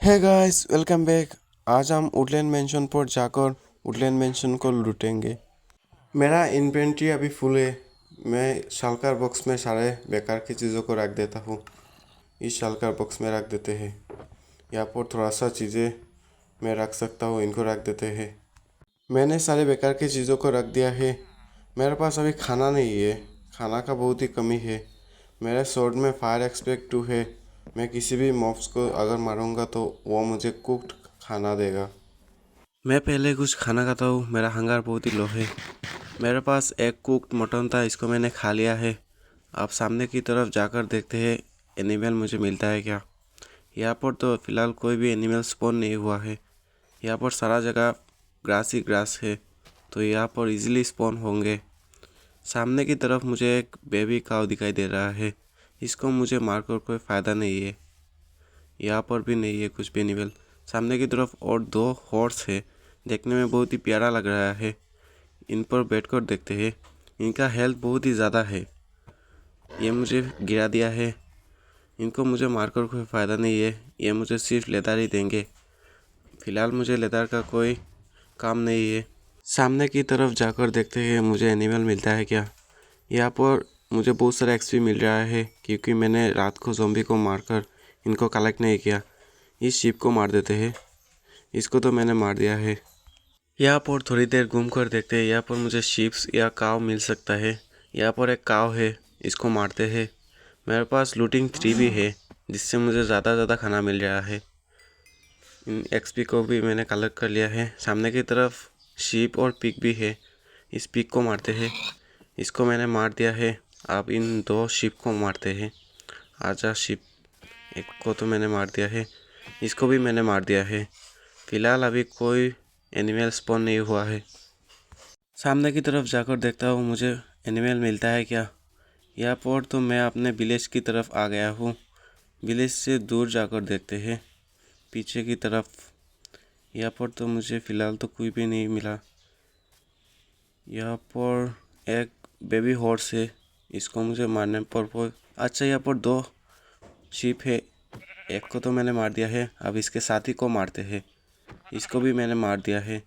है guys, welcome back. आज हम वुडलैंड मेंशन पर जाकर वुडलैंड मेंशन को लूटेंगे। मेरा इन्वेंट्री अभी फुल है। मैं शालकार बॉक्स में सारे बेकार की चीज़ों को रख देता हूँ। इस शालकार बॉक्स में रख देते हैं। यहाँ पर थोड़ा सा चीज़ें मैं रख सकता हूँ, इनको रख देते हैं। मैंने सारे बेकार की चीज़ों को रख दिया है। मेरे पास अभी खाना नहीं है, खाना का बहुत ही कमी है। मेरे स्वॉर्ड में फायर एक्सपेक्ट 2 है। मैं किसी भी मॉब्स को अगर मारूंगा तो वो मुझे कुक्ड खाना देगा। मैं पहले कुछ खाना खाता हूँ, मेरा हंगर बहुत ही लो है। मेरे पास एक कुक्ड मटन था, इसको मैंने खा लिया है। अब सामने की तरफ जाकर देखते हैं एनिमल मुझे मिलता है क्या। यहाँ पर तो फ़िलहाल कोई भी एनिमल स्पॉन नहीं हुआ है। यहाँ पर सारा जगह ग्रास ही ग्रास है, तो यहाँ पर इजीली स्पॉन होंगे। सामने की तरफ मुझे एक बेबी काऊ दिखाई दे रहा है। इसको मुझे मारकर कोई फ़ायदा नहीं है। यहाँ पर भी नहीं है कुछ भी एनिमल। सामने की तरफ और 2 हॉर्स है, देखने में बहुत ही प्यारा लग रहा है। इन पर बैठकर देखते हैं। इनका हेल्थ बहुत ही ज़्यादा है। ये मुझे गिरा दिया है। इनको मुझे मारकर कोई फ़ायदा नहीं है, ये मुझे सिर्फ लेदर ही देंगे। फ़िलहाल मुझे लेदर का कोई काम नहीं है। सामने की तरफ जाकर देखते हैं मुझे एनिमल मिलता है क्या। यहाँ पर मुझे बहुत सारा एक्सपी मिल रहा है क्योंकि मैंने रात को ज़ॉम्बी को मारकर इनको कलेक्ट नहीं किया। इस शिप को मार देते हैं। इसको तो मैंने मार दिया है। यहाँ पर थोड़ी देर घूम कर देखते हैं। यहाँ पर मुझे शिप्स या काव मिल सकता है। यहाँ पर एक काव है, इसको मारते हैं। मेरे पास लूटिंग 3 भी है, जिससे मुझे ज़्यादा खाना मिल रहा है। इन एक्सपी को भी मैंने कलेक्ट कर लिया है। सामने की तरफ शीप और पिग भी है। इस पिग को मारते हैं। इसको मैंने मार दिया है। अब इन 2 शीप को मारते हैं। आजा शीप, एक को तो मैंने मार दिया है, इसको भी मैंने मार दिया है। फ़िलहाल अभी कोई एनिमल स्पॉन नहीं हुआ है। सामने की तरफ जाकर देखता हूँ मुझे एनिमल मिलता है क्या। यहाँ पर तो मैं अपने विलेज की तरफ आ गया हूँ। विलेज से दूर जाकर देखते हैं पीछे की तरफ। यहाँ पर तो मुझे फ़िलहाल तो कोई भी नहीं मिला। यहाँ पर एक बेबी हॉर्स है, इसको मुझे मारने पर अच्छा यहाँ पर 2 शीप है। एक को तो मैंने मार दिया है, अब इसके साथी को मारते हैं। इसको भी मैंने मार दिया है।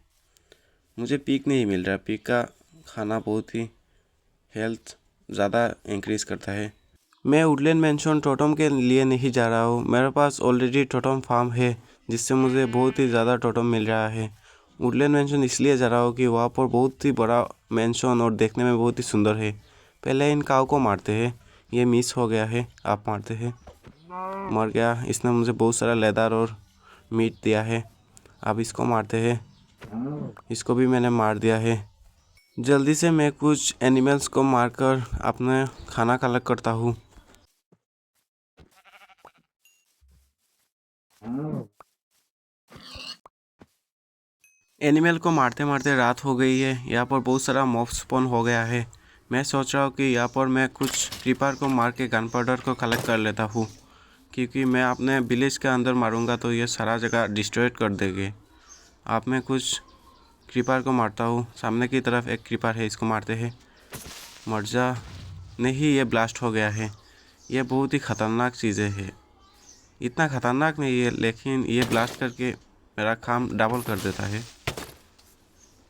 मुझे पीक नहीं मिल रहा। पीक का खाना बहुत ही हेल्थ ज़्यादा इंक्रीज़ करता है। मैं वुडलैंड मेंशन टोटम के लिए नहीं जा रहा हूँ। मेरे पास ऑलरेडी टोटम फार्म है, जिससे मुझे बहुत ही ज़्यादा टोटम मिल रहा है। वुडलैंड मेंशन इसलिए जा रहा हूँ कि वहाँ पर बहुत ही बड़ा मेंशन और देखने में बहुत ही सुंदर है। पहले इन काऊ को मारते हैं। ये मिस हो गया है, आप मारते हैं। मर गया। इसने मुझे बहुत सारा लेदर और मीट दिया है। अब इसको मारते हैं। इसको भी मैंने मार दिया है। जल्दी से मैं कुछ एनिमल्स को मारकर अपना खाना कलेक्ट करता हूँ। एनिमल को मारते मारते रात हो गई है। यहाँ पर बहुत सारा मॉब स्पॉन हो गया है। मैं सोच रहा हूँ कि यहाँ पर मैं कुछ क्रीपर को मार के गन पाउडर को कलेक्ट कर लेता हूँ, क्योंकि मैं अपने विलेज के अंदर मारूंगा तो ये सारा जगह डिस्ट्रॉय कर देंगे। आप मैं कुछ क्रीपर को मारता हूँ। सामने की तरफ एक क्रीपर है, इसको मारते हैं। मर जा। नहीं, ये ब्लास्ट हो गया है। ये बहुत ही ख़तरनाक चीज़ें है। इतना ख़तरनाक नहीं है, लेकिन ये ब्लास्ट करके मेरा काम डबल कर देता है।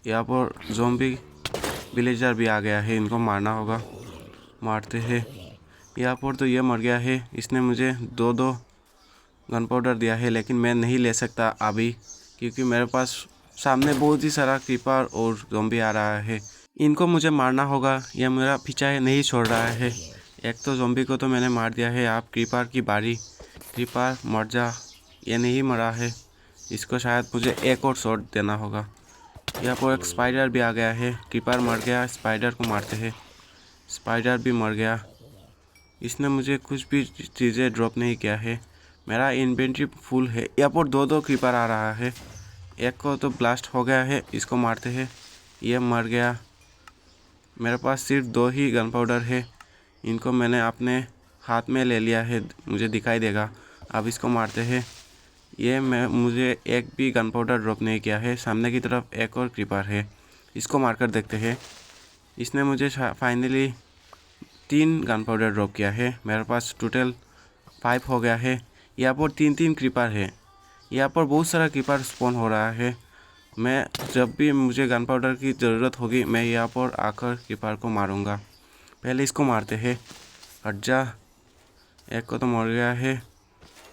यहाँ पर ज़ॉम्बी विलेजर भी आ गया है, इनको मारना होगा। मारते हैं। यहाँ पर तो ये मर गया है। इसने मुझे 2 गन पाउडर दिया है, लेकिन मैं नहीं ले सकता अभी, क्योंकि मेरे पास सामने बहुत ही सारा क्रीपर और ज़ॉम्बी आ रहा है। इनको मुझे मारना होगा। यह मेरा पीछा नहीं छोड़ रहा है। एक तो ज़ॉम्बी को तो मैंने मार दिया है, आप क्रीपर की बारी। क्रीपर मर जा। ये नहीं मरा है, इसको शायद मुझे एक और शॉट देना होगा। यहाँ पर एक स्पाइडर भी आ गया है। क्रीपर मर गया, स्पाइडर को मारते हैं। स्पाइडर भी मर गया। इसने मुझे कुछ भी चीज़ें ड्रॉप नहीं किया है। मेरा इन्वेंट्री फुल है। यहाँ पर 2 क्रीपर आ रहा है। एक को तो ब्लास्ट हो गया है, इसको मारते हैं। ये मर गया। मेरे पास सिर्फ 2 ही गन पाउडर है। इनको मैंने अपने हाथ में ले लिया है, मुझे दिखाई देगा। अब इसको मारते हैं। मुझे एक भी गन पाउडर ड्रॉप नहीं किया है। सामने की तरफ एक और क्रीपर है, इसको मारकर देखते हैं। इसने मुझे फाइनली 3 गन पाउडर ड्रॉप किया है। मेरे पास टोटल 5 हो गया है। यहाँ पर 3 क्रीपर है। यहाँ पर बहुत सारा क्रीपर स्पॉन हो रहा है। मैं जब भी मुझे गन पाउडर की ज़रूरत होगी मैं यहाँ पर आकर क्रीपर को मारूंगा। पहले इसको मारते हैं। हट जा। एक को तो मर गया है,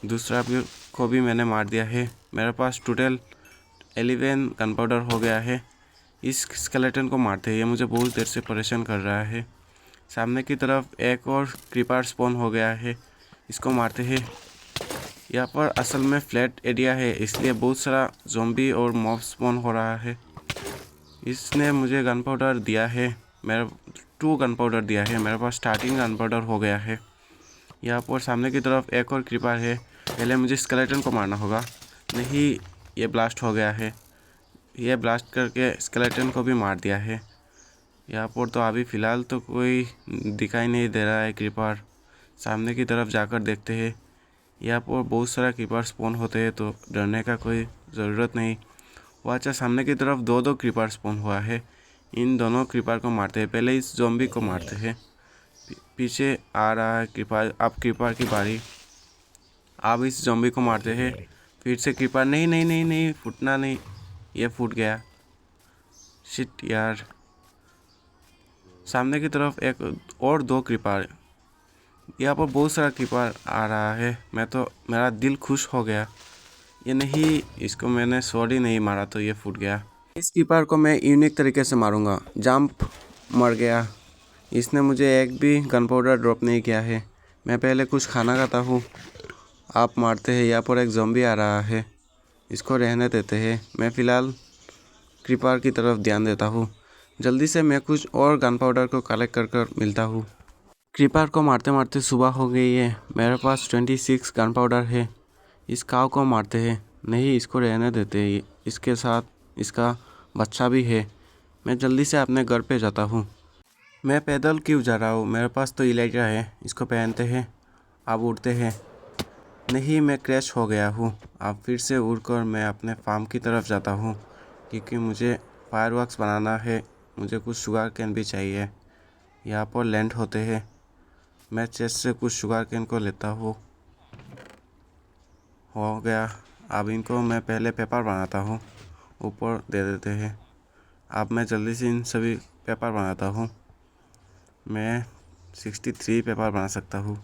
दूसरा भी को भी मैंने मार दिया है। मेरे पास टोटल 11 गन पाउडर हो गया है। इस स्केलेटन को मारते हैं, ये मुझे बहुत देर से परेशान कर रहा है। सामने की तरफ एक और क्रीपर स्पॉन हो गया है, इसको मारते हैं। यहाँ पर असल में फ्लैट एरिया है इसलिए बहुत सारा ज़ॉम्बी और मॉब स्पॉन हो रहा है। इसने मुझे गन पाउडर दिया है, मेरा 2 गन पाउडर दिया है। मेरे पास स्टार्टिंग गन पाउडर हो गया है। यहाँ पर सामने की तरफ एक और क्रीपर है। पहले मुझे स्केलेटन को मारना होगा। नहीं, ये ब्लास्ट हो गया है। ये ब्लास्ट करके स्केलेटन को भी मार दिया है। यहाँ पर तो अभी फ़िलहाल तो कोई दिखाई नहीं दे रहा है क्रीपर। सामने की तरफ जाकर देखते हैं। यहाँ पर बहुत सारा क्रीपर स्पॉन होते हैं तो डरने का कोई ज़रूरत नहीं। वो अच्छा, सामने की तरफ दो क्रीपर स्पॉन हुआ है। इन दोनों क्रीपर को मारते हैं। पहले इस ज़ॉम्बी को मारते हैं। पीछे आ रहा है क्रीपर। अब क्रीपर की बारी। अब इस ज़ॉम्बी को मारते हैं। फिर से क्रीपर। नहीं नहीं नहीं नहीं, फूटना नहीं। ये फूट गया। शिट यार। सामने की तरफ एक और 2 क्रीपर। यहाँ पर बहुत सारा क्रीपर आ रहा है। मेरा दिल खुश हो गया। ये नहीं, इसको मैंने शॉट ही नहीं मारा तो ये फूट गया। इस क्रीपर को मैं यूनिक तरीके से मारूंगा। जंप। मर गया। इसने मुझे एक भी गन पाउडर ड्रॉप नहीं किया है। मैं पहले कुछ खाना खाता हूँ। आप मारते हैं। यहाँ पर एक ज़ॉम्बी आ रहा है, इसको रहने देते हैं। मैं फ़िलहाल क्रीपर की तरफ ध्यान देता हूँ। जल्दी से मैं कुछ और गन पाउडर को कलेक्ट कर मिलता हूँ। क्रीपर को मारते मारते सुबह हो गई है। मेरे पास 26 गन पाउडर है। इस काव को मारते हैं। नहीं, इसको रहने देते हैं। इसके साथ इसका बच्चा भी है। मैं जल्दी से अपने घर पे जाता हूँ। मैं पैदल क्यों जा रहा हूँ, मेरे पास तो इलाइट्रा है। इसको पहनते हैं। अब उड़ते हैं। नहीं, मैं क्रैश हो गया हूँ। अब फिर से उड़कर मैं अपने फार्म की तरफ जाता हूँ क्योंकि मुझे फायरवर्क्स बनाना है। मुझे कुछ शुगर कैन भी चाहिए। यहाँ पर लैंड होते हैं। मैं चेस्ट से कुछ शुगर कैन को लेता हूँ। हो गया। अब इनको मैं पहले पेपर बनाता हूँ, ऊपर दे देते हैं। अब मैं जल्दी से इन सभी पेपर बनाता हूँ। मैं 63 पेपर बना सकता हूँ।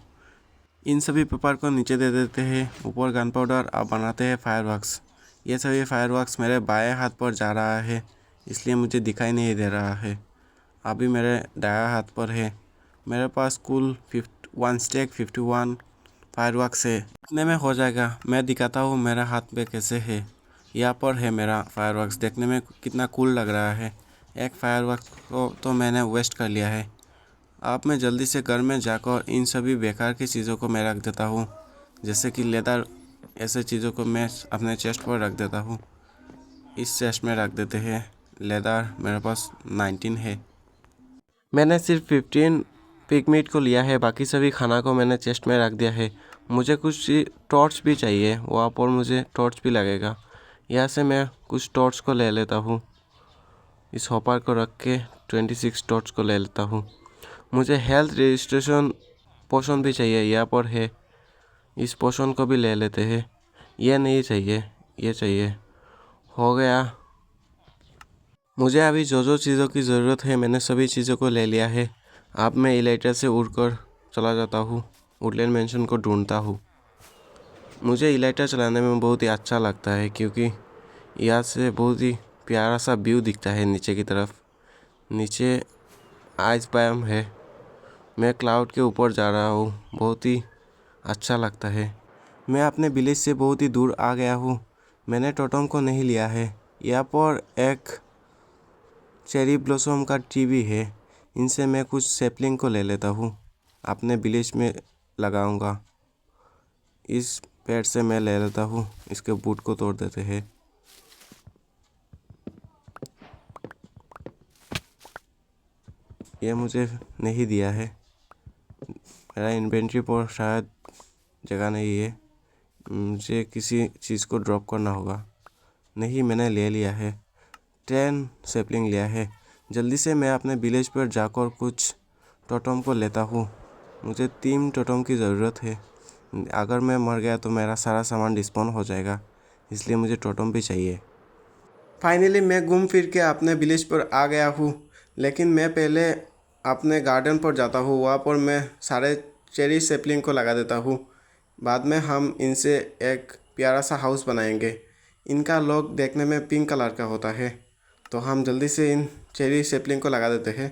इन सभी पेपर को नीचे दे देते हैं, ऊपर गन पाउडर। अब बनाते हैं फायरवर्क्स। ये सभी फायरवर्क्स मेरे बाएं हाथ पर जा रहा है इसलिए मुझे दिखाई नहीं दे रहा है। अभी मेरे दायां हाथ पर है। मेरे पास कुल 1 स्टैक 51 फायरवर्क्स है। इतने में हो जाएगा। मैं दिखाता हूँ मेरा हाथ पे कैसे है। यहाँ पर है मेरा फायरवर्क्स। देखने में कितना कूल लग रहा है। एक फायरवर्क्स को तो मैंने वेस्ट कर लिया है। अब मैं जल्दी से घर में जाकर इन सभी बेकार की चीज़ों को मैं रख देता हूँ, जैसे कि लेदर। ऐसे चीज़ों को मैं अपने चेस्ट पर रख देता हूँ। इस चेस्ट में रख देते हैं। लेदर मेरे पास 19 है। मैंने सिर्फ 15 पिग मीट को लिया है, बाकी सभी खाना को मैंने चेस्ट में रख दिया है। मुझे कुछ टॉर्च भी चाहिए, वहाँ पर मुझे टॉर्च भी लगेगा। यहाँ से मैं कुछ टॉर्च को ले लेता हूँ। इस हॉपर को रख के 26 टॉर्च को ले लेता हूँ। मुझे हेल्थ रजिस्ट्रेशन पोशन भी चाहिए, यहाँ पर है। इस पोशन को भी ले लेते हैं। ये नहीं चाहिए, ये चाहिए। हो गया। मुझे अभी जो जो चीज़ों की ज़रूरत है मैंने सभी चीज़ों को ले लिया है। अब मैं इलाइटर से उड़कर चला जाता हूँ, वुडलैंड मैंशन को ढूंढता हूँ। मुझे इलाइटर चलाने में बहुत ही अच्छा लगता है क्योंकि यहाँ से बहुत ही प्यारा सा व्यू दिखता है नीचे की तरफ। नीचे आइस बायम है। मैं क्लाउड के ऊपर जा रहा हूँ, बहुत ही अच्छा लगता है। मैं अपने विलेज से बहुत ही दूर आ गया हूँ। मैंने टोटम को नहीं लिया है। यहाँ पर एक चेरी ब्लॉसम का ट्री भी है। इनसे मैं कुछ सैपलिंग को ले लेता हूँ, अपने विलेज में लगाऊंगा। इस पेड़ से मैं ले लेता हूँ। इसके बूट को तोड़ देते हैं। ये मुझे नहीं दिया है। मेरा इन्वेंट्री पर शायद जगह नहीं है। मुझे किसी चीज़ को ड्रॉप करना होगा। नहीं, मैंने ले लिया है। 10 सैपलिंग लिया है। जल्दी से मैं अपने विलेज पर जाकर कुछ टोटम को लेता हूँ। मुझे 3 टोटम की ज़रूरत है। अगर मैं मर गया तो मेरा सारा सामान डिस्पोन हो जाएगा, इसलिए मुझे टोटम भी चाहिए। फाइनली मैं घूम फिर के अपने विलेज पर आ गया हूँ, लेकिन मैं पहले अपने गार्डन पर जाता हूँ। वहाँ पर मैं सारे चेरी सैपलिंग को लगा देता हूँ। बाद में हम इनसे एक प्यारा सा हाउस बनाएंगे। इनका लॉक देखने में पिंक कलर का होता है, तो हम जल्दी से इन चेरी सैपलिंग को लगा देते हैं।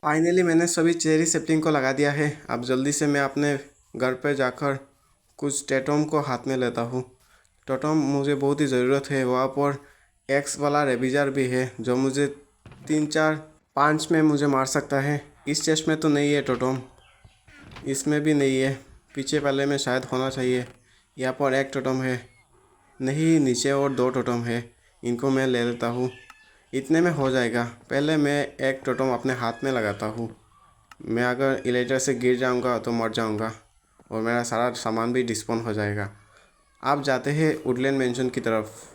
फाइनली मैंने सभी चेरी सैपलिंग को लगा दिया है। अब जल्दी से मैं अपने घर पर जाकर कुछ टोटम को हाथ में लेता हूँ। टोटम मुझे बहुत ही ज़रूरत है। वहाँ पर एक्स वाला रेबिजार भी है जो मुझे 3 4 5 में मुझे मार सकता है। इस चेस्ट में तो नहीं है टोटम, इसमें भी नहीं है, पीछे वाले में शायद होना चाहिए। यहाँ पर एक टोटम है, नहीं नीचे और 2 टोटम है। इनको मैं ले लेता हूँ, इतने में हो जाएगा। पहले मैं एक टोटम अपने हाथ में लगाता हूँ। मैं अगर इलेक्टर से गिर जाऊँगा तो मर जाऊँगा और मेरा सारा सामान भी डिस्पोन हो जाएगा। आप जाते हैं वुडलैंड मैंशन की तरफ।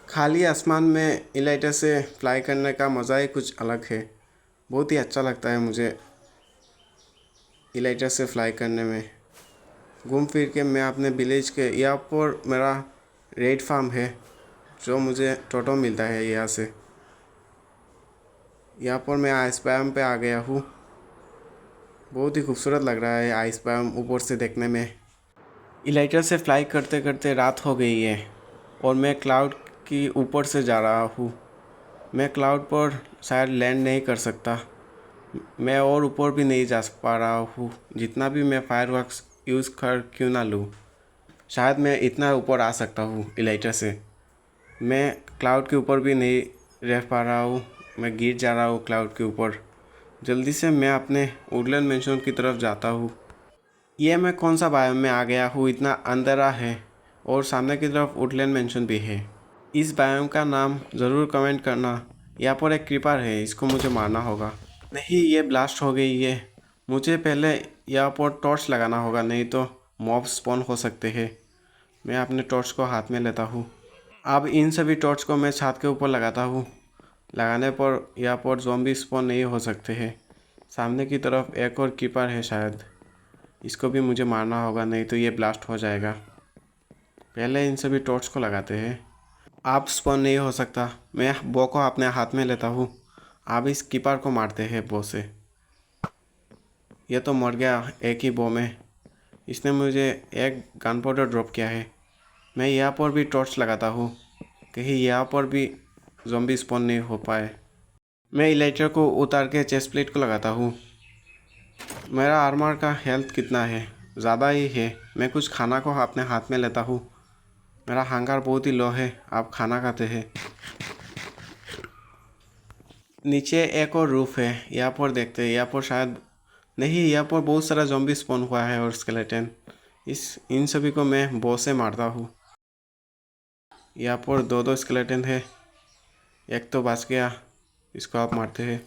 खाली आसमान में इलाइटर से फ्लाई करने का मज़ा ही कुछ अलग है। बहुत ही अच्छा लगता है मुझे इलाइटर से फ्लाई करने में। घूम फिर के मैं अपने विलेज के यहाँ पर मेरा रेड फार्म है जो मुझे टोटम मिलता है यहाँ से। यहाँ पर मैं आइस बायोम पे आ गया हूँ। बहुत ही खूबसूरत लग रहा है आइस बायोम ऊपर से देखने में। इलाइटर से फ्लाई करते करते रात हो गई है और मैं क्लाउड की ऊपर से जा रहा हूँ। मैं क्लाउड पर शायद लैंड नहीं कर सकता। मैं और ऊपर भी नहीं जा पा रहा हूँ, जितना भी मैं फायरवर्क्स यूज़ कर क्यों ना लूँ। शायद मैं इतना ऊपर आ सकता हूँ इलाइटर से। मैं क्लाउड के ऊपर भी नहीं रह पा रहा हूँ, मैं गिर जा रहा हूँ क्लाउड के ऊपर। जल्दी से मैं अपने वुडलैंड मैंशन की तरफ जाता हूँ। ये मैं कौन सा बायोम में आ गया हूँ, इतना अंधेरा है और सामने की तरफ वुडलैंड मैंशन भी है। इस बायोम का नाम ज़रूर कमेंट करना। यहाँ पर एक क्रीपर है, इसको मुझे मारना होगा। नहीं, ये ब्लास्ट हो गई है। मुझे पहले यहाँ पर टॉर्च लगाना होगा, नहीं तो मॉब स्पॉन हो सकते हैं। मैं अपने टॉर्च को हाथ में लेता हूँ। अब इन सभी टॉर्च को मैं छत के ऊपर लगाता हूँ। लगाने पर यहाँ पर ज़ॉम्बी स्पॉन नहीं हो सकते हैं। सामने की तरफ एक और कीपर है, शायद इसको भी मुझे मारना होगा, नहीं तो ये ब्लास्ट हो जाएगा। पहले इन सभी टॉर्च को लगाते हैं। आप स्पॉन नहीं हो सकता। मैं बो को अपने हाथ में लेता हूँ। आप इस कीपर को मारते हैं बो से। यह तो मर गया एक ही बो में। इसने मुझे एक गन पाउडर ड्रॉप किया है। मैं यहाँ पर भी टॉर्च लगाता हूँ, कहीं यहाँ पर भी ज़ॉम्बी स्पॉन नहीं हो पाए। मैं इलाइटर को उतार के चेस्ट प्लेट को लगाता हूँ। मेरा आर्मर का हेल्थ कितना है, ज़्यादा ही है। मैं कुछ खाना को अपने हाथ में लेता हूँ। मेरा हंगर बहुत ही लो है। आप खाना खाते हैं। नीचे एक और रूफ है, यहाँ पर देखते हैं। यहाँ पर शायद नहीं, यहाँ पर बहुत सारा ज़ॉम्बी स्पॉन हुआ है और स्केलेटन। इन सभी को मैं बो से मारता हूँ। यहाँ पर 2 स्केलेटन है, एक तो बच गया, इसको आप मारते हैं।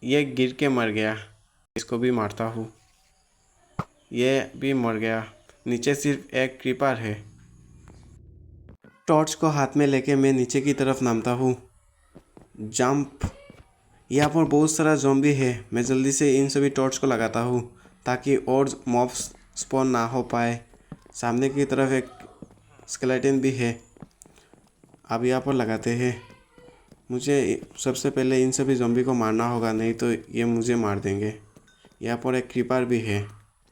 ये गिर के मर गया, इसको भी मारता हूँ। ये भी मर गया। नीचे सिर्फ एक क्रीपर है। टॉर्च को हाथ में लेके मैं नीचे की तरफ नामता हूँ। जंप। यहाँ पर बहुत सारा ज़ॉम्बी है। मैं जल्दी से इन सभी टॉर्च को लगाता हूँ ताकि और मॉब्स स्पॉन ना हो पाए। सामने की तरफ एक स्केलेटन भी है। अब यहाँ पर लगाते हैं। मुझे सबसे पहले इन सभी ज़ॉम्बी को मारना होगा, नहीं तो ये मुझे मार देंगे। यहाँ पर एक क्रीपर भी है।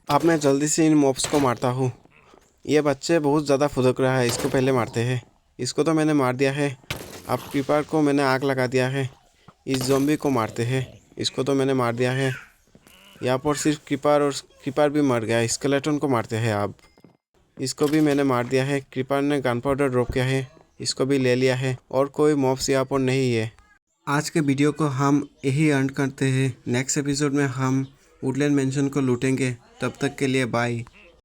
अब मैं जल्दी से इन मॉब्स को मारता हूँ। ये बच्चे बहुत ज़्यादा फुदक रहा है, इसको पहले मारते हैं। इसको तो मैंने मार दिया है। अब क्रीपर को मैंने आग लगा दिया है। इस ज़ॉम्बी को मारते हैं। इसको तो मैंने मार दिया है। यहाँ पर सिर्फ क्रीपर और क्रीपर भी मर गया। स्केलेटन को मारते हैं। अब इसको भी मैंने मार दिया है। क्रीपर ने गन पाउडर ड्रॉप किया है, इसको भी ले लिया है और कोई मॉब्स यहाँ पर नहीं है। आज के वीडियो को हम यही एंड करते हैं। नेक्स्ट एपिसोड में हम वुडलैंड मैंशन को लूटेंगे। तब तक के लिए बाय।